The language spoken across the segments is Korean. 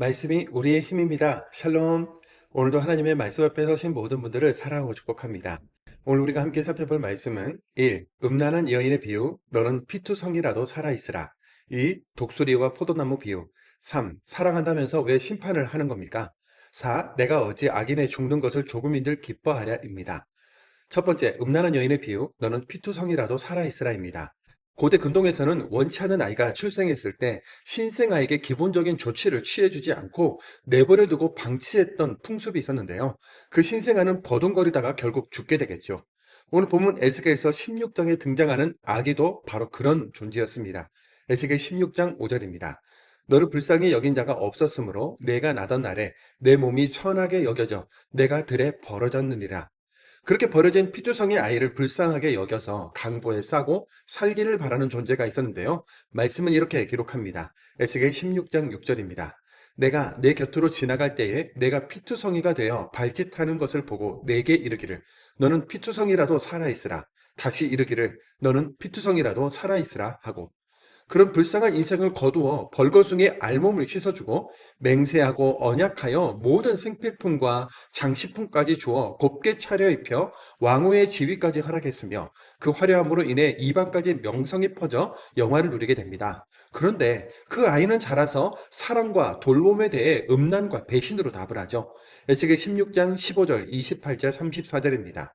말씀이 우리의 힘입니다. 샬롬. 오늘도 하나님의 말씀 앞에 서신 모든 분들을 사랑하고 축복합니다. 오늘 우리가 함께 살펴볼 말씀은 1. 음란한 여인의 비유, 너는 피투성이라도 살아있으라. 2. 독수리와 포도나무 비유. 3. 사랑한다면서 왜 심판을 하는 겁니까? 4. 내가 어찌 악인의 죽는 것을 조금인들 기뻐하랴입니다. 첫 번째, 음란한 여인의 비유, 너는 피투성이라도 살아있으라입니다. 고대 근동에서는 원치 않은 아이가 출생했을 때 신생아에게 기본적인 조치를 취해주지 않고 내버려두고 방치했던 풍습이 있었는데요. 그 신생아는 버둥거리다가 결국 죽게 되겠죠. 오늘 본문 에스겔서 16장에 등장하는 아기도 바로 그런 존재였습니다. 에스겔 16장 5절입니다. 너를 불쌍히 여긴 자가 없었으므로 내가 나던 날에 내 몸이 천하게 여겨져 내가 들에 벌어졌느니라. 그렇게 버려진 피투성의 아이를 불쌍하게 여겨서 강보에 싸고 살기를 바라는 존재가 있었는데요. 말씀은 이렇게 기록합니다. 에스겔 16장 6절입니다. 내가 내 곁으로 지나갈 때에 내가 피투성이가 되어 발짓하는 것을 보고 내게 이르기를 너는 피투성이라도 살아있으라. 다시 이르기를 너는 피투성이라도 살아있으라 하고 그런 불쌍한 인생을 거두어 벌거숭이의 알몸을 씻어주고 맹세하고 언약하여 모든 생필품과 장식품까지 주어 곱게 차려입혀 왕후의 지위까지 허락했으며 그 화려함으로 인해 이방까지 명성이 퍼져 영화를 누리게 됩니다. 그런데 그 아이는 자라서 사랑과 돌봄에 대해 음란과 배신으로 답을 하죠. 에스겔 16장 15절, 28절, 34절입니다.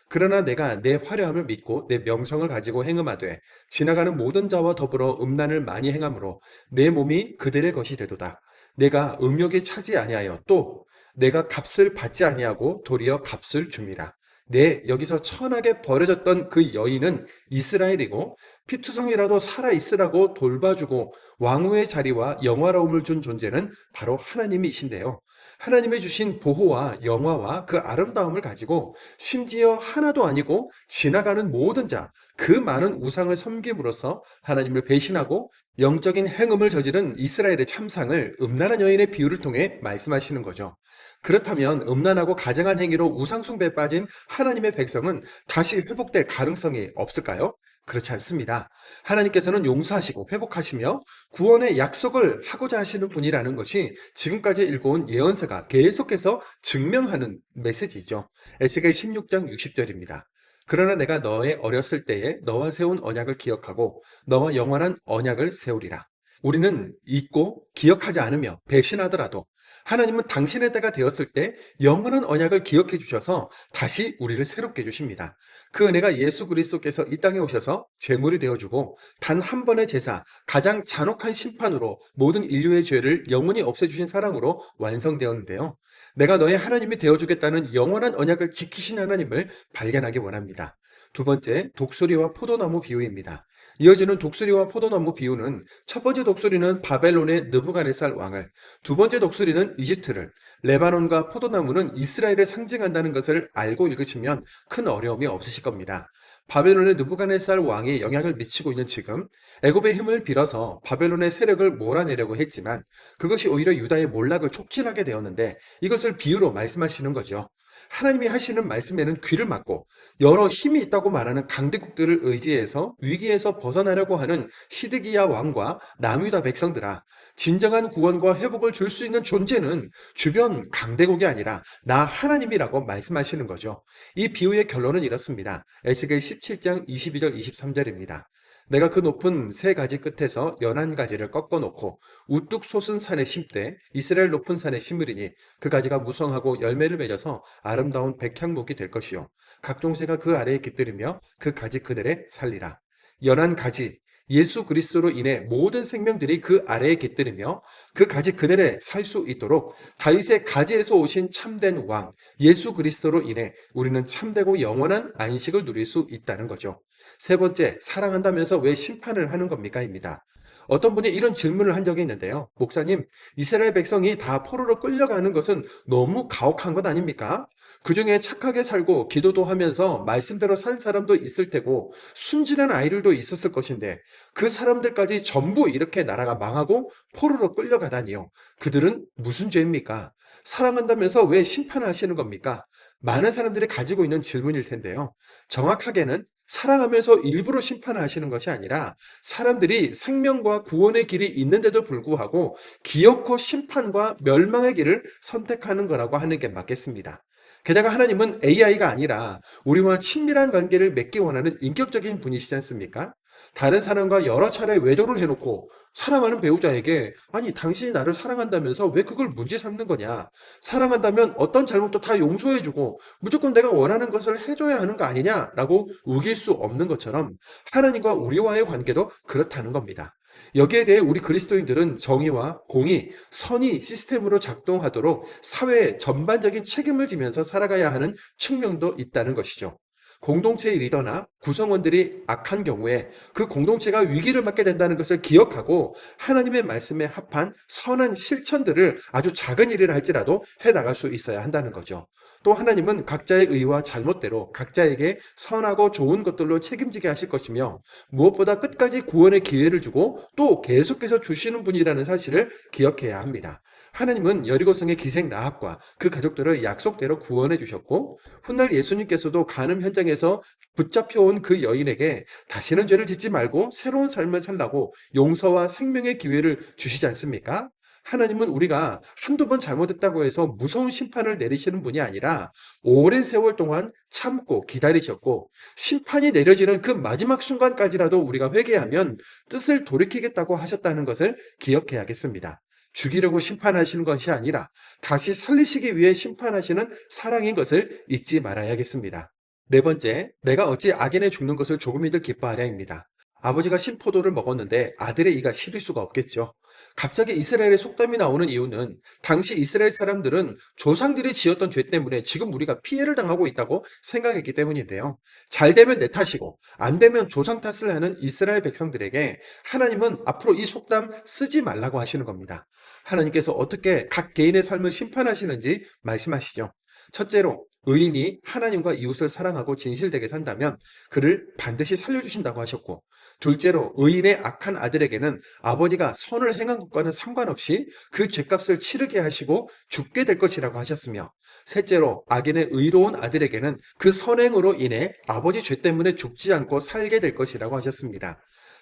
그러나 내가 내 화려함을 믿고 내 명성을 가지고 행음하되 지나가는 모든 자와 더불어 음란을 많이 행함으로 내 몸이 그들의 것이 되도다. 내가 음욕에 차지 아니하여 또 내가 값을 받지 아니하고 도리어 값을 줍니다. 네, 여기서 천하게 버려졌던 그 여인은 이스라엘이고 피투성이라도 살아있으라고 돌봐주고 왕후의 자리와 영화로움을 준 존재는 바로 하나님이신데요. 하나님의 주신 보호와 영화와 그 아름다움을 가지고 심지어 하나도 아니고 지나가는 모든 자, 그 많은 우상을 섬김으로써 하나님을 배신하고 영적인 행음을 저지른 이스라엘의 참상을 음란한 여인의 비유를 통해 말씀하시는 거죠. 그렇다면 음란하고 가증한 행위로 우상숭배에 빠진 하나님의 백성은 다시 회복될 가능성이 없을까요? 그렇지 않습니다. 하나님께서는 용서하시고 회복하시며 구원의 약속을 하고자 하시는 분이라는 것이 지금까지 읽어온 예언서가 계속해서 증명하는 메시지죠. 에스겔 16장 60절입니다. 그러나 내가 너의 어렸을 때에 너와 세운 언약을 기억하고 너와 영원한 언약을 세우리라. 우리는 잊고 기억하지 않으며 배신하더라도 하나님은 당신의 때가 되었을 때 영원한 언약을 기억해 주셔서 다시 우리를 새롭게 해주십니다. 그 은혜가 예수 그리스도께서 이 땅에 오셔서 제물이 되어주고 단 한 번의 제사, 가장 잔혹한 심판으로 모든 인류의 죄를 영원히 없애주신 사랑으로 완성되었는데요. 내가 너의 하나님이 되어주겠다는 영원한 언약을 지키신 하나님을 발견하기 원합니다. 두 번째, 독수리와 포도나무 비유입니다. 이어지는 독수리와 포도나무 비유는 첫 번째 독수리는 바벨론의 느부갓네살 왕을, 두 번째 독수리는 이집트를, 레바논과 포도나무는 이스라엘을 상징한다는 것을 알고 읽으시면 큰 어려움이 없으실 겁니다. 바벨론의 느부갓네살 왕이 영향을 미치고 있는 지금 애굽의 힘을 빌어서 바벨론의 세력을 몰아내려고 했지만 그것이 오히려 유다의 몰락을 촉진하게 되었는데 이것을 비유로 말씀하시는 거죠. 하나님이 하시는 말씀에는 귀를 막고 여러 힘이 있다고 말하는 강대국들을 의지해서 위기에서 벗어나려고 하는 시드기야 왕과 남유다 백성들아, 진정한 구원과 회복을 줄 수 있는 존재는 주변 강대국이 아니라 나 하나님이라고 말씀하시는 거죠. 이 비유의 결론은 이렇습니다. 에스겔 17장 22절 23절입니다. 내가 그 높은 세 가지 끝에서 연한 가지를 꺾어 놓고 우뚝 솟은 산에 심되 이스라엘 높은 산에 심으리니 그 가지가 무성하고 열매를 맺어서 아름다운 백향목이 될 것이요 각종 새가 그 아래에 깃들이며 그 가지 그늘에 살리라. 연한 가지 예수 그리스도로 인해 모든 생명들이 그 아래에 깃들이며 그 가지 그늘에 살 수 있도록 다윗의 가지에서 오신 참된 왕 예수 그리스도로 인해 우리는 참되고 영원한 안식을 누릴 수 있다는 거죠. 세 번째, 사랑한다면서 왜 심판을 하는 겁니까? 입니다. 어떤 분이 이런 질문을 한 적이 있는데요. 목사님, 이스라엘 백성이 다 포로로 끌려가는 것은 너무 가혹한 것 아닙니까? 그 중에 착하게 살고 기도도 하면서 말씀대로 산 사람도 있을 테고 순진한 아이들도 있었을 것인데 그 사람들까지 전부 이렇게 나라가 망하고 포로로 끌려가다니요. 그들은 무슨 죄입니까? 사랑한다면서 왜 심판을 하시는 겁니까? 많은 사람들이 가지고 있는 질문일 텐데요. 정확하게는 사랑하면서 일부러 심판하시는 것이 아니라 사람들이 생명과 구원의 길이 있는데도 불구하고 기어코 심판과 멸망의 길을 선택하는 거라고 하는 게 맞겠습니다. 게다가 하나님은 AI가 아니라 우리와 친밀한 관계를 맺기 원하는 인격적인 분이시지 않습니까? 다른 사람과 여러 차례 외도를 해놓고 사랑하는 배우자에게 아니 당신이 나를 사랑한다면서 왜 그걸 문제 삼는 거냐? 사랑한다면 어떤 잘못도 다 용서해주고 무조건 내가 원하는 것을 해줘야 하는 거 아니냐라고 우길 수 없는 것처럼 하나님과 우리와의 관계도 그렇다는 겁니다. 여기에 대해 우리 그리스도인들은 정의와 공의, 선이 시스템으로 작동하도록 사회의 전반적인 책임을 지면서 살아가야 하는 측면도 있다는 것이죠. 공동체의 리더나 구성원들이 악한 경우에 그 공동체가 위기를 맞게 된다는 것을 기억하고 하나님의 말씀에 합한 선한 실천들을 아주 작은 일이라 할지라도 해나갈 수 있어야 한다는 거죠. 또 하나님은 각자의 의와 잘못대로 각자에게 선하고 좋은 것들로 책임지게 하실 것이며 무엇보다 끝까지 구원의 기회를 주고 또 계속해서 주시는 분이라는 사실을 기억해야 합니다. 하나님은 여리고성의 기생 라합과 그 가족들을 약속대로 구원해 주셨고 훗날 예수님께서도 간음 현장에서 붙잡혀온 그 여인에게 다시는 죄를 짓지 말고 새로운 삶을 살라고 용서와 생명의 기회를 주시지 않습니까? 하나님은 우리가 한두 번 잘못했다고 해서 무서운 심판을 내리시는 분이 아니라 오랜 세월 동안 참고 기다리셨고 심판이 내려지는 그 마지막 순간까지라도 우리가 회개하면 뜻을 돌이키겠다고 하셨다는 것을 기억해야겠습니다. 죽이려고 심판하시는 것이 아니라 다시 살리시기 위해 심판하시는 사랑인 것을 잊지 말아야겠습니다. 네 번째, 내가 어찌 악인의 죽는 것을 조금이들 기뻐하랴입니다. 아버지가 신포도를 먹었는데 아들의 이가 시릴 수가 없겠죠. 갑자기 이스라엘의 속담이 나오는 이유는 당시 이스라엘 사람들은 조상들이 지었던 죄 때문에 지금 우리가 피해를 당하고 있다고 생각했기 때문인데요. 잘 되면 내 탓이고 안 되면 조상 탓을 하는 이스라엘 백성들에게 하나님은 앞으로 이 속담 쓰지 말라고 하시는 겁니다. 하나님께서 어떻게 각 개인의 삶을 심판하시는지 말씀하시죠. 첫째로 의인이 하나님과 이웃을 사랑하고 진실되게 산다면 그를 반드시 살려주신다고 하셨고, 둘째로 의인의 악한 아들에게는 아버지가 선을 행한 것과는 상관없이 그 죄값을 치르게 하시고 죽게 될 것이라고 하셨으며, 셋째로 악인의 의로운 아들에게는 그 선행으로 인해 아버지 죄 때문에 죽지 않고 살게 될 것이라고 하셨습니다.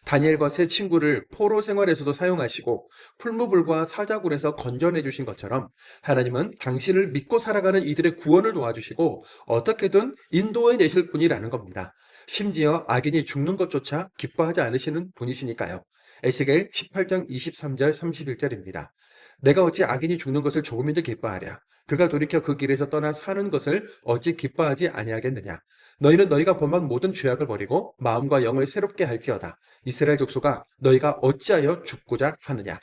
다니엘과 세 친구를 포로 생활에서도 사용하시고 풀무불과 사자굴에서 건져내 주신 것처럼 하나님은 당신을 믿고 살아가는 이들의 구원을 도와주시고 어떻게든 인도해 내실 분이라는 겁니다. 심지어 악인이 죽는 것조차 기뻐하지 않으시는 분이시니까요. 에스겔 18장 23절 31절입니다. 내가 어찌 악인이 죽는 것을 조금이도 기뻐하랴. 그가 돌이켜 그 길에서 떠나 사는 것을 어찌 기뻐하지 아니하겠느냐. 너희는 너희가 범한 모든 죄악을 버리고 마음과 영을 새롭게 할지어다. 이스라엘 족속아, 너희가 어찌하여 죽고자 하느냐.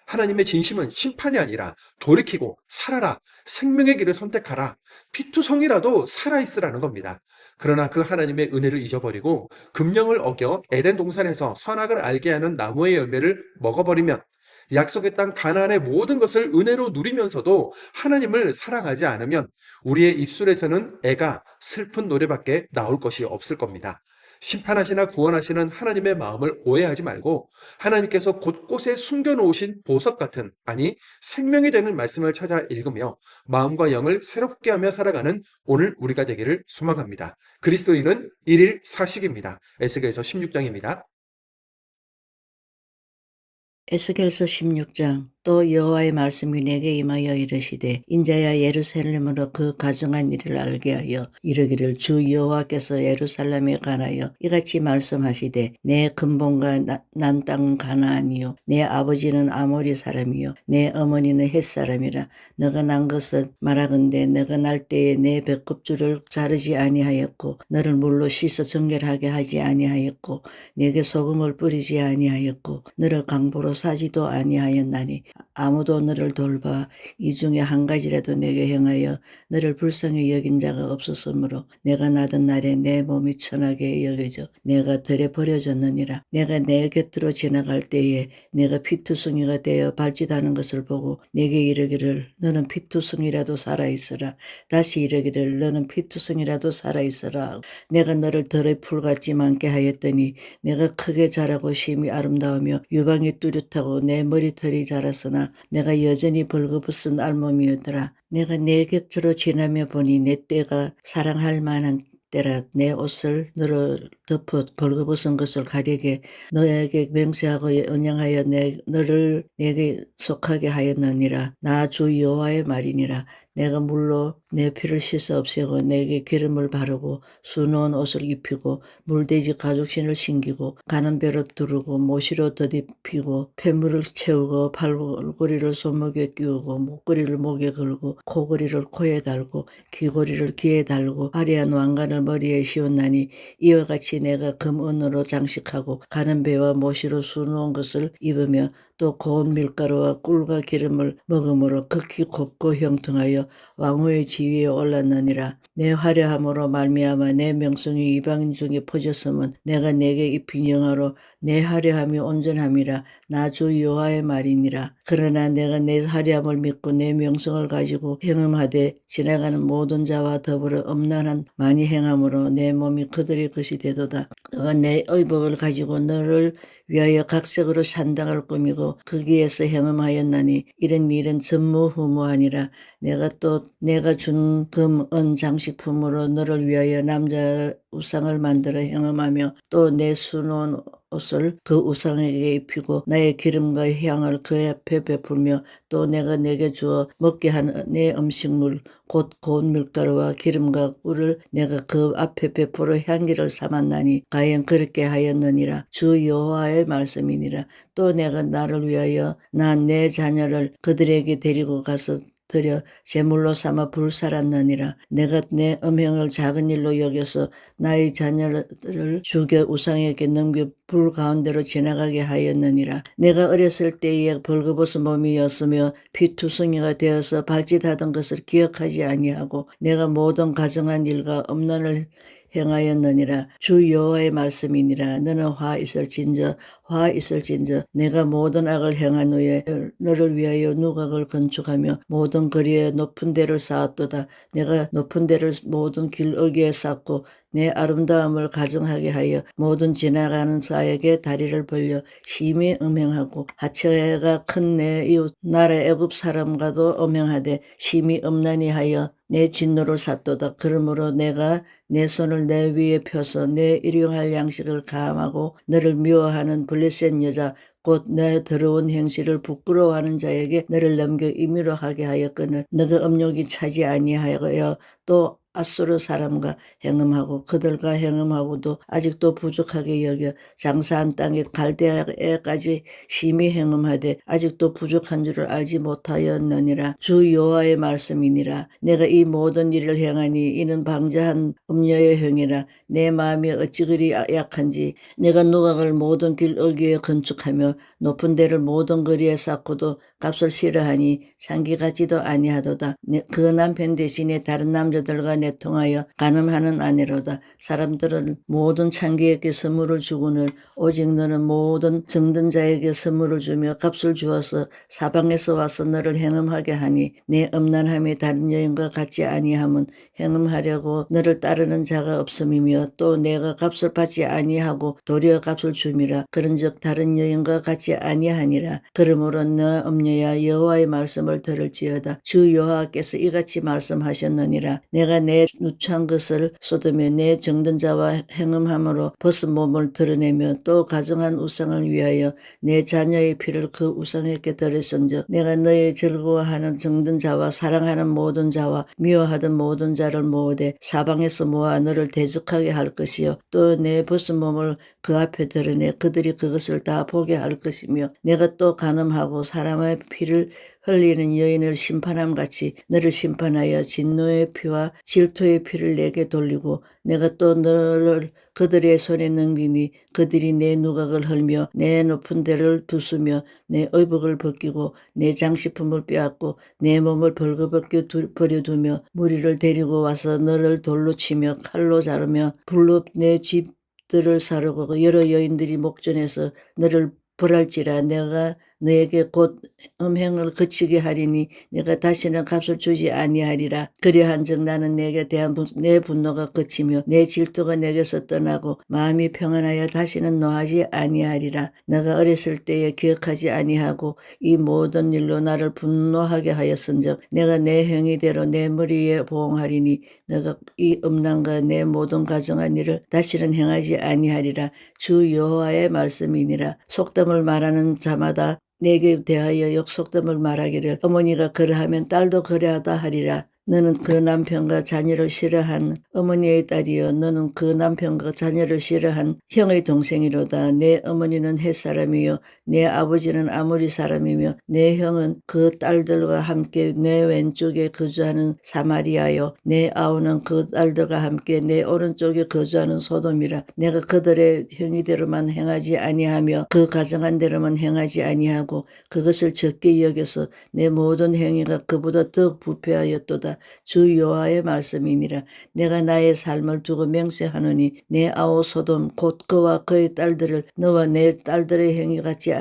하나님의 진심은 심판이 아니라 돌이키고 살아라, 생명의 길을 선택하라, 피투성이라도 살아있으라는 겁니다. 그러나 그 하나님의 은혜를 잊어버리고 금령을 어겨 에덴 동산에서 선악을 알게 하는 나무의 열매를 먹어버리면 약속의 땅 가나안의 모든 것을 은혜로 누리면서도 하나님을 사랑하지 않으면 우리의 입술에서는 애가 슬픈 노래밖에 나올 것이 없을 겁니다. 심판하시나 구원하시는 하나님의 마음을 오해하지 말고 하나님께서 곳곳에 숨겨놓으신 보석 같은, 아니 생명이 되는 말씀을 찾아 읽으며 마음과 영을 새롭게 하며 살아가는 오늘 우리가 되기를 소망합니다. 그리스도인은 1일 사식입니다. 에스겔서 16장입니다. 에스겔서 16장. 또 여호와의 말씀이 내게 임하여 이르시되 인자야 예루살렘으로 그 가정한 일을 알게 하여 이르기를 주 여호와께서 예루살렘에 관하여 이같이 말씀하시되 내 근본과 난 땅은 가나안이요 내 아버지는 아모리 사람이요 내 어머니는 헷 사람이라. 너가 난 것은 말하건대 너가 날 때에 내 배꼽줄을 자르지 아니하였고 너를 물로 씻어 정결하게 하지 아니하였고 내게 소금을 뿌리지 아니하였고 너를 강보로 사지도 아니하였나니 아무도 너를 돌봐 이 중에 한 가지라도 내게 행하여 너를 불쌍히 여긴 자가 없었으므로 내가 나던 날에 내 몸이 천하게 여겨져 내가 들에 버려졌느니라. 내가 내 곁으로 지나갈 때에 내가 피투성이가 되어 발짓하는 것을 보고 내게 이르기를 너는 피투성이라도 살아있으라. 다시 이르기를 너는 피투성이라도 살아있으라. 내가 너를 들의 풀같이 많게 하였더니 내가 크게 자라고 심히 아름다우며 유방이 뚜렷하고 내 머리털이 자랐으나 내가 여전히 벌거벗은 알몸이었더라. 내가 내 곁으로 지나며 보니 내 때가 사랑할 만한 때라 내 옷을 너로 덮어 벌거벗은 것을 가리게 너에게 맹세하고 언양하여 너를 내게 속하게 하였느니라. 나 주 여호와의 말이니라. 내가 물로 내 피를 씻어 없애고 내게 기름을 바르고 수놓은 옷을 입히고 물돼지 가죽신을 신기고 가는 벼를 두르고 모시로 더딥히고 폐물을 채우고 팔걸이를 손목에 끼우고 목걸이를 목에 걸고 코걸이를 코에 달고 귀걸이를 귀에 달고 화려한 왕관을 머리에 씌웠나니 이와 같이 내가 금은으로 장식하고 가는 배와 모시로 수놓은 것을 입으며 또 고운 밀가루와 꿀과 기름을 먹음으로 극히 곱고 형통하여 왕후의 지위에 올랐느니라. 내 화려함으로 말미암아 내 명성이 이방인 중에 퍼졌으면 내가 내게 입힌 영화로 내 화려함이 온전함이라. 나 주 여호와의 말이니라. 그러나 내가 내 화려함을 믿고 내 명성을 가지고 행음하되 지나가는 모든 자와 더불어 엄란한 많이 행함으로 내 몸이 그들의 것이 되도다. 너가 내 의복을 가지고 너를 위하여 각색으로 산당을 꾸미고 거기에서 행음하였나니 이런 일은 전무후무하니라. 내가 준 금, 은 장식품으로 너를 위하여 남자 우상을 만들어 행음하며 또 내 수놓은 옷을 그 우상에게 입히고 나의 기름과 향을 그 앞에 베풀며 또 내가 내게 주어 먹게 한 내 음식물 곧 고운 밀가루와 기름과 꿀을 내가 그 앞에 베풀어 향기를 삼았나니 과연 그렇게 하였느니라. 주 여호와의 말씀이니라. 또 내가 나를 위하여 난 내 자녀를 그들에게 데리고 가서 드려 제물로 삼아 불살았느니라. 내가 내 음행을 작은 일로 여겨서 나의 자녀들을 죽여 우상에게 넘겨 불 가운데로 지나가게 하였느니라. 내가 어렸을 때에 벌거벗은 몸이었으며 피투성이가 되어서 발짓하던 것을 기억하지 아니하고 내가 모든 가정한 일과 엄난을 행하였느니라. 주 여호와의 말씀이니라. 너는 화 있을진저 내가 모든 악을 행한 후에 너를 위하여 누각을 건축하며 모든 거리에 높은 데를 쌓았도다. 내가 높은 데를 모든 길 어귀에 쌓고 내 아름다움을 가증하게 하여 모든 지나가는 자에게 다리를 벌려 심히 음행하고 하체가 큰 내 이웃 나라 애굽 사람과도 음행하되 심히 음란히 하여 내 진노를 샀도다. 그러므로 내가 내 손을 내 위에 펴서 내 일용할 양식을 감하고 너를 미워하는 블레셋 여자 곧 내 더러운 행실을 부끄러워하는 자에게 너를 넘겨 임의로 하게 하였거늘 너가 음욕이 차지 아니하여 또 아수르 사람과 행음하고 그들과 행음하고도 아직도 부족하게 여겨 장사한 땅에 갈대아에까지 심히 행음하되 아직도 부족한 줄을 알지 못하였느니라. 주 여호와의 말씀이니라. 내가 이 모든 일을 행하니 이는 방자한 음녀의 행위라. 내 마음이 어찌 그리 약한지 내가 누각을 모든 길 어귀에 건축하며 높은 데를 모든 거리에 쌓고도 값을 싫어하니 창기 같지도 아니하도다. 그 남편 대신에 다른 남자들과 내통하여 간음하는 아내로다. 사람들은 모든 창기에게 선물을 주거늘 오직 너는 모든 정든 자에게 선물을 주며 값을 주어서 사방에서 와서 너를 행음하게 하니 내 음란함이 다른 여인과 같지 아니함은 행음하려고 너를 따르는 자가 없음이며 또 내가 값을 받지 아니하고 도리어 값을 줌이라. 그런즉 다른 여인과 같지 아니하니라. 그러므로 너 음녀야 여호와의 말씀을 들을지어다. 주 여호와께서 이같이 말씀하셨느니라. 내가 내 누추한 것을 쏟으며 내 정든 자와 행음함으로 벗은 몸을 드러내며 또 가정한 우상을 위하여 내 자녀의 피를 그 우상에게 들였은즉 내가 너의 즐거워하는 정든 자와 사랑하는 모든 자와 미워하던 모든 자를 모으되 사방에서 모아 너를 대적하게 할 것이요 또 내 벗은 몸을 그 앞에 드러내 그들이 그것을 다 보게 할 것이며 내가 또 간음하고 사람의 피를 흘리는 여인을 심판함 같이 너를 심판하여 진노의 피와 질투의 피를 내게 돌리고 내가 또 너를 그들의 손에 넘기니 그들이 내 누각을 헐며 내 높은 데를 부수며 내 의복을 벗기고 내 장식품을 빼앗고 내 몸을 벌거벗게 버려두며 무리를 데리고 와서 너를 돌로 치며 칼로 자르며 불로 내 집들을 사르고 여러 여인들이 목전에서 너를 불할지라 내가 너에게 곧 음행을 그치게 하리니 내가 다시는 값을 주지 아니하리라. 그리한즉 나는 내게 대한 내 분노가 그치며 내 질투가 내게서 떠나고 마음이 평안하여 다시는 노하지 아니하리라. 내가 어렸을 때에 기억하지 아니하고 이 모든 일로 나를 분노하게 하였은즉 내가 내 행위대로 내 머리에 보응하리니 내가 이 음란과 내 모든 가정한 일을 다시는 행하지 아니하리라. 주 여호와의 말씀이니라. 속담을 말하는 자마다 내게 대하여 역속담을 말하기를 어머니가 그러하면 딸도 그러하다 하리라. 너는 그 남편과 자녀를 싫어한 어머니의 딸이요 너는 그 남편과 자녀를 싫어한 형의 동생이로다. 내 어머니는 햇사람이요 내 아버지는 아모리 사람이며 내 형은 그 딸들과 함께 내 왼쪽에 거주하는 사마리아요 내 아우는 그 딸들과 함께 내 오른쪽에 거주하는 소돔이라. 내가 그들의 행위대로만 행하지 아니하며 그 가정한 대로만 행하지 아니하고 그것을 적게 여겨서 내 모든 행위가 그보다 더 부패하였도다. 주 여호와의 말씀이니라. 내가 나의 삶을 두고 맹세하노니 내 아우 소돔 곧 그와 그의 딸들을 너와 내 딸들의 행위같이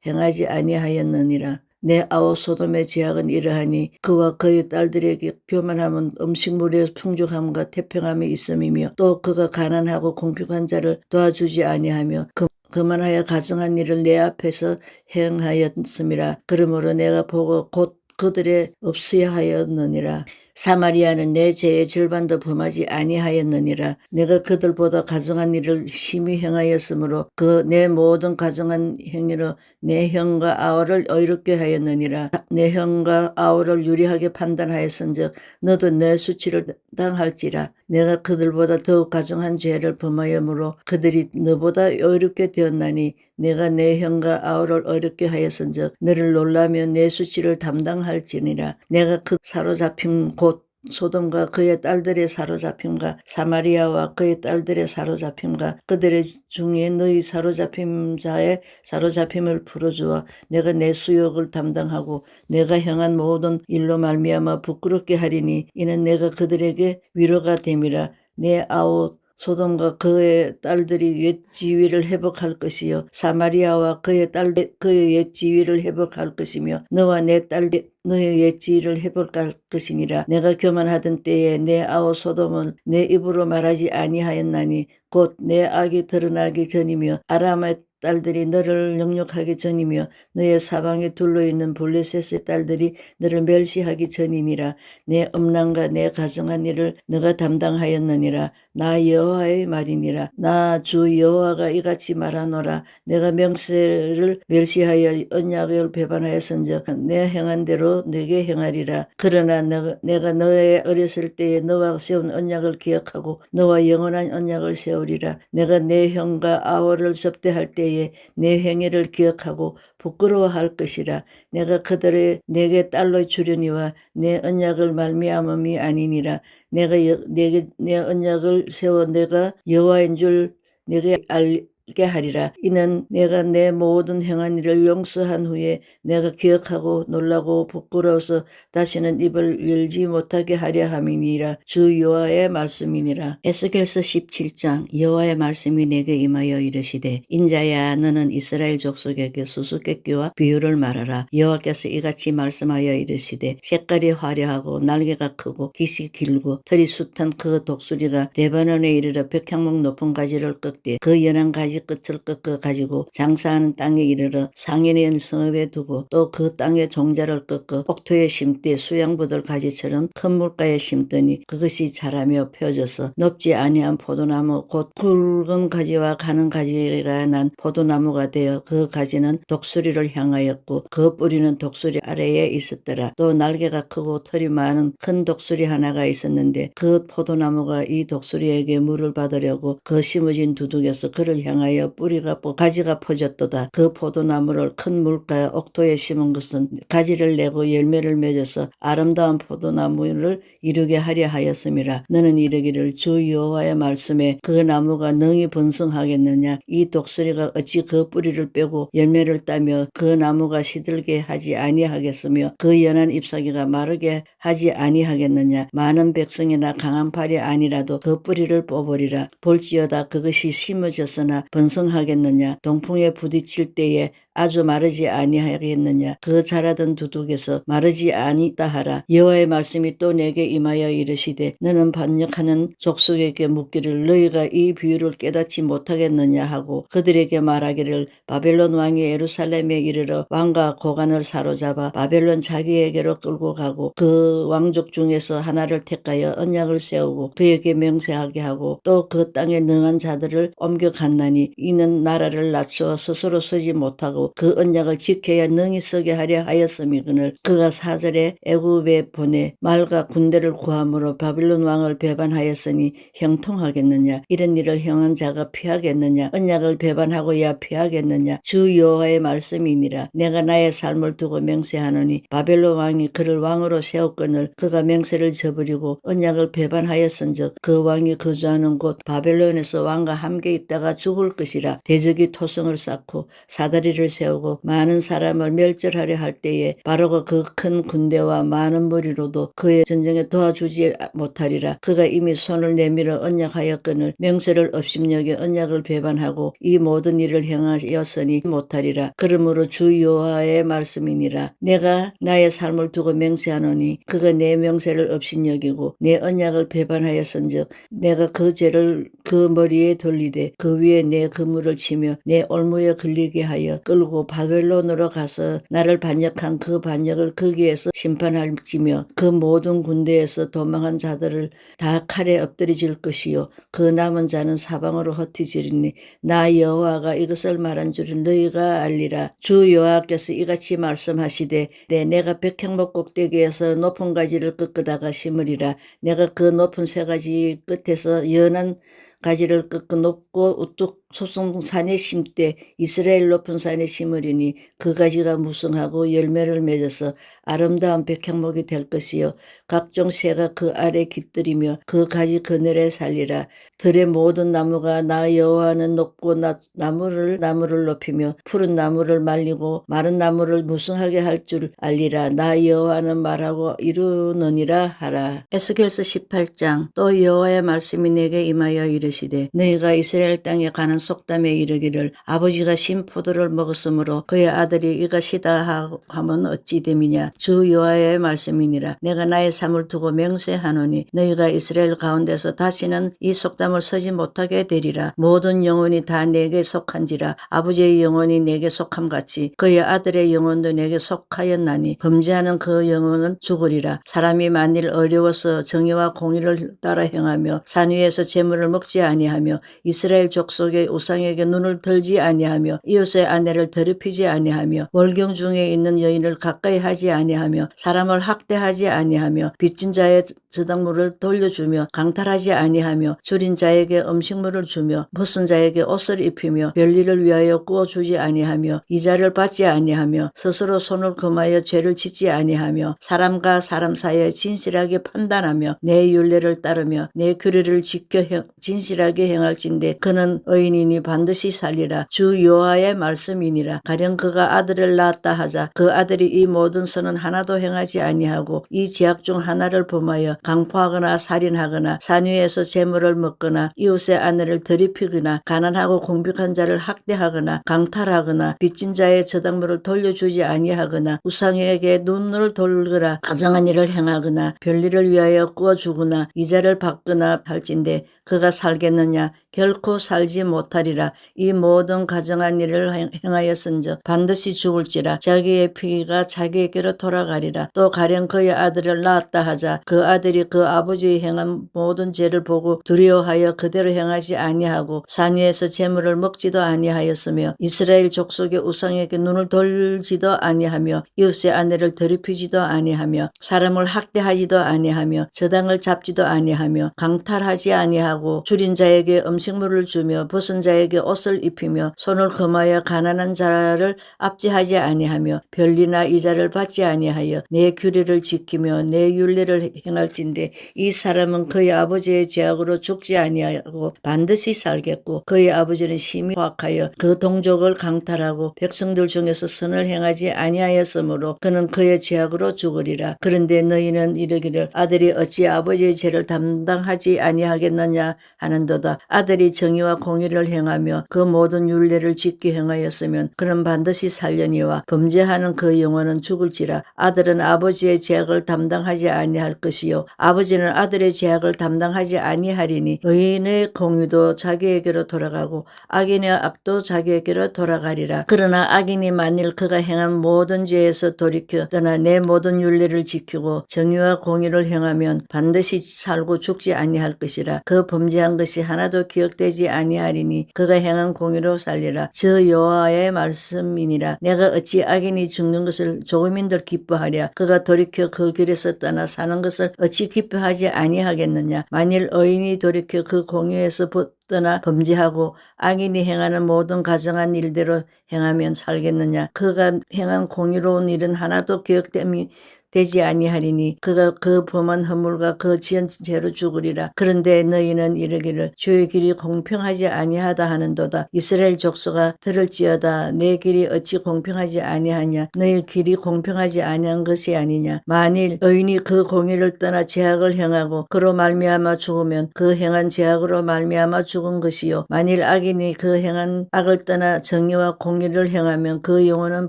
행하지 아니하였느니라. 내 아우 소돔의 죄악은 이러하니 그와 그의 딸들에게 교만함은 음식물의 풍족함과 태평함이 있음이며 또 그가 가난하고 공평한 자를 도와주지 아니하며 그만하여 가증한 일을 내 앞에서 행하였음이라. 그러므로 내가 보고 곧 그들의 없어야 하였느니라. 사마리아는 내 죄의 절반도 범하지 아니하였느니라. 내가 그들보다 가증한 일을 심히 행하였으므로 그 내 모든 가증한 행위로 내 형과 아우를 의롭게 하였느니라. 내 형과 아우를 유리하게 판단하였은즉 너도 내 수치를 당할지라. 내가 그들보다 더욱 가증한 죄를 범하였으므로 그들이 너보다 의롭게 되었나니 내가 내 형과 아우를 어렵게 하였은즉 너를 놀라며 내 수치를 담당할지니라. 내가 그 사로잡힘 곧 소돔과 그의 딸들의 사로잡힘과 사마리아와 그의 딸들의 사로잡힘과 그들의 중에 너희 사로잡힘 자의 사로잡힘을 풀어주어 내가 내 수욕을 담당하고 내가 행한 모든 일로 말미암아 부끄럽게 하리니 이는 내가 그들에게 위로가 됨이라. 내 아우 소돔과 그의 딸들이 옛 지위를 회복할 것이요 사마리아와 그의 딸들 그의 옛 지위를 회복할 것이며 너와 내 딸들 너의 옛 지위를 회복할 것이니라. 내가 교만하던 때에 내 아우 소돔은 내 입으로 말하지 아니하였나니 곧 내 악이 드러나기 전이며 아람의 딸들이 너를 능욕하기 전이며 너의 사방에 둘러있는 블레셋의 딸들이 너를 멸시하기 전이니라. 내 음란과 내 가증한 일을 너가 담당하였느니라. 나 여호와의 말이니라. 나 주 여호와가 이같이 말하노라. 내가 명세를 멸시하여 언약을 배반하였은즉 내 행한 대로 내게 행하리라. 그러나 내가 너의 어렸을 때에 너와 세운 언약을 기억하고 너와 영원한 언약을 세우리라. 내가 내 형과 아우를 접대할 때에 내 행위를 기억하고 부끄러워할 것이라. 내가 그들의 내게 딸로 주려니와 내 언약을 말미암음이 아니니라. 내가 내게 내 언약을 세워 내가 여호와인 줄 내게 알게 하리라. 이는 내가 내 모든 행한 일을 용서한 후에 내가 기억하고 놀라고 부끄러워서 다시는 입을 열지 못하게 하려 함이니라. 주 여호와의 말씀이니라. 에스겔서 17장. 여호와의 말씀이 내게 임하여 이르시되 인자야 너는 이스라엘 족속에게 수수께끼와 비유를 말하라. 여호와께서 이같이 말씀하여 이르시되 색깔이 화려하고 날개가 크고 깃이 길고 털이 숱한 그 독수리가 레바논에 이르러 백향목 높은 가지를 꺾되 그 연한 가지 끝을 꺾어 가지고 장사하는 땅에 이르러 상인의 성읍에 두고 또 그 땅의 종자를 꺾어 옥토에 심되 수양부들 가지처럼 큰 물가에 심더니 그것이 자라며 펴져서 높지 아니한 포도나무 곧 굵은 가지와 가는 가지가 난 포도나무가 되어 그 가지는 독수리를 향하였고 그 뿌리는 독수리 아래에 있었더라. 또 날개가 크고 털이 많은 큰 독수리 하나가 있었는데 그 포도나무가 이 독수리에게 물을 받으려고 그 심어진 두둑에서 그를 향하여 뿌리가 가지가 퍼졌도다. 그 포도나무를 큰 물가 옥토에 심은 것은 가지를 내고 열매를 맺어서 아름다운 포도나무를 이루게 하려 하였음이라. 너는 이르기를 주 여호와의 말씀에 그 나무가 능히 번성하겠느냐. 이 독수리가 어찌 그 뿌리를 빼고 열매를 따며 그 나무가 시들게 하지 아니하겠으며 그 연한 잎사귀가 마르게 하지 아니하겠느냐. 많은 백성이나 강한 팔이 아니라도 그 뿌리를 뽑으리라. 볼지어다 그것이 심어졌으나 번성하겠느냐? 동풍에 부딪힐 때에 아주 마르지 아니하겠느냐? 그 자라던 두둑에서 마르지 아니다 하라. 여호와의 말씀이 또 내게 임하여 이르시되 너는 반역하는 족속에게 묻기를 너희가 이 비유를 깨닫지 못하겠느냐 하고 그들에게 말하기를 바벨론 왕이 예루살렘에 이르러 왕과 고관을 사로잡아 바벨론 자기에게로 끌고 가고 그 왕족 중에서 하나를 택하여 언약을 세우고 그에게 맹세하게 하고 또 그 땅에 능한 자들을 옮겨갔나니 이는 나라를 낮추어 스스로 서지 못하고 그 언약을 지켜야 능히 서게 하려 하였음이거늘 그가 사절에 애굽에 보내 말과 군대를 구함으로 바벨론 왕을 배반하였으니 형통하겠느냐? 이런 일을 행한 자가 피하겠느냐? 언약을 배반하고야 피하겠느냐? 주 여호와의 말씀이니라. 내가 나의 삶을 두고 맹세하노니 바벨론 왕이 그를 왕으로 세웠거늘 그가 맹세를 저버리고 언약을 배반하였은즉 그 왕이 거주하는 곳 바벨론에서 왕과 함께 있다가 죽을 것이라. 대적이 토성을 쌓고 사다리를 세우고 많은 사람을 멸절하려 할 때에 바로가 그 큰 군대와 많은 무리로도 그의 전쟁에 도와주지 못하리라. 그가 이미 손을 내밀어 언약하였거늘 맹세를 업심여겨 언약을 배반하고 이 모든 일을 행하였으니 못하리라. 그러므로 주 여호와의 말씀이니라. 내가 나의 삶을 두고 맹세하노니 그가 내 명세를 업신여기고 내 언약을 배반하였은즉 내가 그 죄를 그 머리에 돌리되 그 위에 내 그물을 치며 내 올무에 걸리게 하여 끌고 바벨론으로 가서 나를 반역한 그 반역을 거기에서 심판할지며 그 모든 군대에서 도망한 자들을 다 칼에 엎드려질 것이요 그 남은 자는 사방으로 흩어지리니 나 여호와가 이것을 말한 줄을 너희가 알리라. 주 여호와께서 이같이 말씀하시되 내가 백향목 꼭대기에서 높은 가지를 꺾다가 심으리라. 내가 그 높은 세 가지 끝에서 연한 가지를 꺾어 높고 우뚝 솟은 산에 심되 이스라엘 높은 산에 심으리니 그 가지가 무성하고 열매를 맺어서 아름다운 백향목이 될 것이요 각종 새가 그 아래 깃들이며 그 가지 그늘에 살리라. 들의 모든 나무가 나 여호와는 높고 나무를 높이며 푸른 나무를 말리고 마른 나무를 무성하게 할 줄 알리라. 나 여호와는 말하고 이루느니라 하라. 에스겔서 18장. 또 여호와의 말씀이 내게 임하여 이르시되 너희가 이스라엘 땅에 가는 속담에 이르기를 아버지가 신 포도를 먹었으므로 그의 아들이 이것이다 하면 어찌 됨이냐. 주 여호와의 말씀이니라. 내가 나의 삶을 두고 맹세하노니 너희가 이스라엘 가운데서 다시는 이 속담을 서지 못하게 되리라. 모든 영혼이 다 내게 속한지라. 아버지의 영혼이 내게 속함같이 그의 아들의 영혼도 내게 속하였나니 범죄하는 그 영혼은 죽으리라. 사람이 만일 어려워서 정의와 공의를 따라 행하며 산 위에서 재물을 먹지 아니하며 이스라엘 족속의 우상에게 눈을 들지 아니하며 이웃의 아내를 더럽히지 아니하며 월경 중에 있는 여인을 가까이 하지 아니하며 사람을 학대하지 아니하며 빚진 자의 저당물을 돌려주며 강탈하지 아니하며 줄인 자에게 음식물을 주며 벗은 자에게 옷을 입히며 별일을 위하여 구워주지 아니하며 이자를 받지 아니하며 스스로 손을 금하여 죄를 짓지 아니하며 사람과 사람 사이에 진실하게 판단하며 내 율례를 따르며 내 규례를 지켜 진실하게 행할진대 그는 의인이니 반드시 살리라. 주 여호와의 말씀이니라. 가령 그가 아들을 낳았다 하자 그 아들이 이 모든 선은 하나도 행하지 아니하고 이 죄악 중 하나를 범하여 강포하거나 살인하거나 산 위에서 재물을 먹거나 이웃의 아내를 더럽히거나 가난하고 궁핍한 자를 학대하거나 강탈하거나 빚진 자의 저당물을 돌려주지 아니하거나 우상에게 눈을 돌거나 가정한 일을 행하거나 별일을 위하여 구워주거나 이자를 받거나 할진대 그가 살겠느냐. 결코 살지 못하리라. 이 모든 가정한 일을 행하였은즉 반드시 죽을지라. 자기의 피가 자기에게로 돌아가리라. 또 가령 그의 아들을 낳았다 하자 그 아들이 그 아버지의 행한 모든 죄를 보고 두려워하여 그대로 행하지 아니하고 산 위에서 재물을 먹지도 아니하였으며 이스라엘 족속의 우상에게 눈을 돌지도 아니하며 이웃의 아내를 더럽히지도 아니하며 사람을 학대하지도 아니하며 저당을 잡지도 아니하며 강탈하지 아니하고 줄인 자에게 음식물을 주며 벗은 자에게 옷을 입히며 손을 금하여 가난한 자를 압제하지 아니하며 별리나 이자를 받지 아니하여 내 규례를 지키며 내 율례를 행할진대 이 사람은 그의 아버지의 죄악으로 죽지 아니하고 반드시 살겠고 그의 아버지는 심히 확하여 그 동족을 강탈하고 백성들 중에서 선을 행하지 아니하였으므로 그는 그의 죄악으로 죽으리라. 그런데 너희는 이르기를 아들이 어찌 아버지의 죄를 담당하지 아니하겠느냐 하는데 하는도다. 아들이 정의와 공의를 행하며 그 모든 율례를 지키 행하였으면 그는 반드시 살려니와 범죄하는 그 영혼은 죽을지라. 아들은 아버지의 죄악을 담당하지 아니할 것이요 아버지는 아들의 죄악을 담당하지 아니하리니 의인의 공의도 자기에게로 돌아가고 악인의 악도 자기에게로 돌아가리라. 그러나 악인이 만일 그가 행한 모든 죄에서 돌이켜 떠나 내 모든 율례를 지키고 정의와 공의를 행하면 반드시 살고 죽지 아니할 것이라. 그 범죄한 것이 하나도 기억되지 아니하리니 그가 행한 공의로 살리라. 저 여호와의 말씀이니라. 내가 어찌 악인이 죽는 것을 조금인들 기뻐하랴. 그가 돌이켜 그 길에서 떠나 사는 것을 어찌 기뻐하지 아니하겠느냐. 만일 의인이 돌이켜 그 공의에서 떠나 범죄하고 악인이 행하는 모든 가증한 일대로 행하면 살겠느냐. 그가 행한 공의로운 일은 하나도 기억됨이 되지 아니하리니 그가 그 범한 허물과 그 지은 죄로 죽으리라. 그런데 너희는 이르기를 주의 길이 공평하지 아니하다 하는도다. 이스라엘 족속아 들을지어다. 내 길이 어찌 공평하지 아니하냐. 너희 길이 공평하지 아니한 것이 아니냐. 만일 의인이 그 공의를 떠나 죄악을 행하고 그로 말미암아 죽으면 그 행한 죄악으로 말미암아 죽은 것이요 만일 악인이 그 행한 악을 떠나 정의와 공의를 행하면 그 영혼은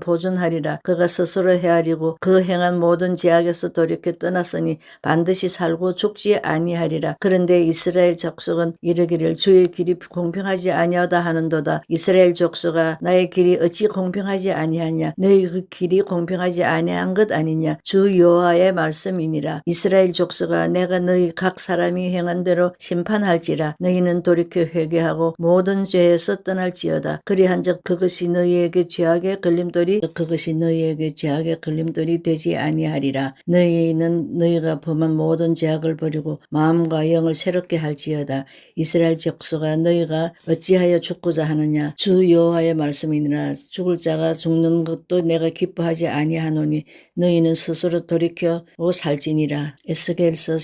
보존하리라. 그가 스스로 헤아리고 그 행한 모든 죄악에서 돌이켜 떠났으니 반드시 살고 죽지 아니하리라. 그런데 이스라엘 족속은 이르기를 주의 길이 공평하지 아니하다 하는도다. 이스라엘 족속아 나의 길이 어찌 공평하지 아니하냐. 너희 그 길이 공평하지 아니한 것 아니냐. 주 여호와의 말씀이니라. 이스라엘 족속아 내가 너희 각 사람이 행한 대로 심판할지라. 너희는 돌이켜 회개하고 모든 죄에서 떠날지어다. 그리한즉 그것이 너희에게 죄악의 걸림돌이 되지 아니하리라. 너희는 너희가 범한 모든 죄악을 버리고 마음과 영을 새롭게 할지어다. 이스라엘 족속아 너희가 어찌하여 죽고자 하느냐. 주 여호와의 말씀이니라. 죽을 자가 죽는 것도 내가 기뻐하지 아니하노니 너희는 스스로 돌이켜 살지니라. 에스겔서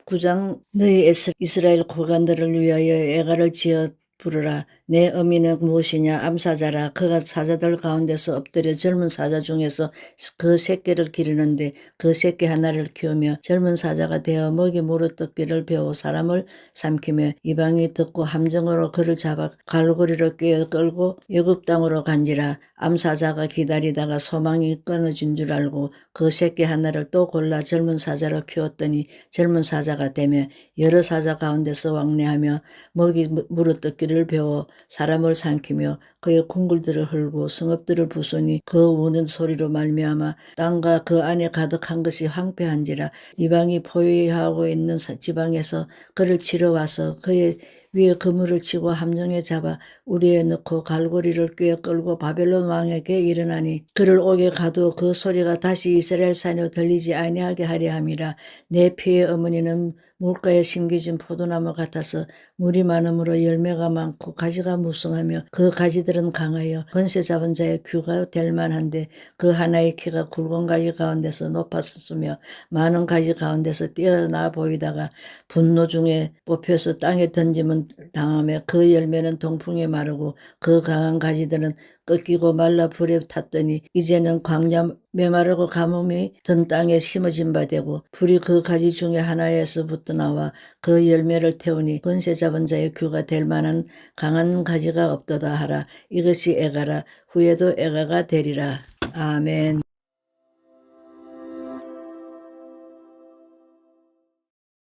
19장 너희 이스라엘 고관들을 위하여 애가를 지어 부르라. 내 어미는 무엇이냐. 암사자라. 그가 사자들 가운데서 엎드려 젊은 사자 중에서 그 새끼를 기르는데 그 새끼 하나를 키우며 젊은 사자가 되어 먹이 물어뜯기를 배워 사람을 삼키며 이방이 듣고 함정으로 그를 잡아 갈고리로 꿰어 끌고 애굽 땅으로 간지라. 암사자가 기다리다가 소망이 끊어진 줄 알고 그 새끼 하나를 또 골라 젊은 사자로 키웠더니 젊은 사자가 되며 여러 사자 가운데서 왕래하며 먹이 물어뜯기를 배워 사람을 삼키며 그의 궁굴들을 헐고 성읍들을 부수니 그 우는 소리로 말미암아 땅과 그 안에 가득한 것이 황폐한지라. 이방이 포위하고 있는 지방에서 그를 치러 와서 그의 위에 그물을 치고 함정에 잡아 우리에 넣고 갈고리를 꿰어 끌고 바벨론 왕에게 일어나니 그를 오게 가도 그 소리가 다시 이스라엘 산에 들리지 아니하게 하려 함이라. 내 피의 어머니는 물가에 심겨진 포도나무 같아서 물이 많음으로 열매가 많고 가지가 무성하며 그 가지들은 강하여 건세 잡은 자의 귀가 될 만한데 그 하나의 키가 굵은 가지 가운데서 높았으며 많은 가지 가운데서 뛰어나 보이다가 분노 중에 뽑혀서 땅에 던지면 당하며 그 열매는 동풍에 마르고 그 강한 가지들은 꺾이고 말라 불에 탔더니 이제는 광야 메마르고 가뭄이 든 땅에 심어진 바 되고 불이 그 가지 중에 하나에서부터 나와 그 열매를 태우니 권세 잡은 자의 귀가 될 만한 강한 가지가 없도다 하라. 이것이 애가라. 후에도 애가가 되리라. 아멘.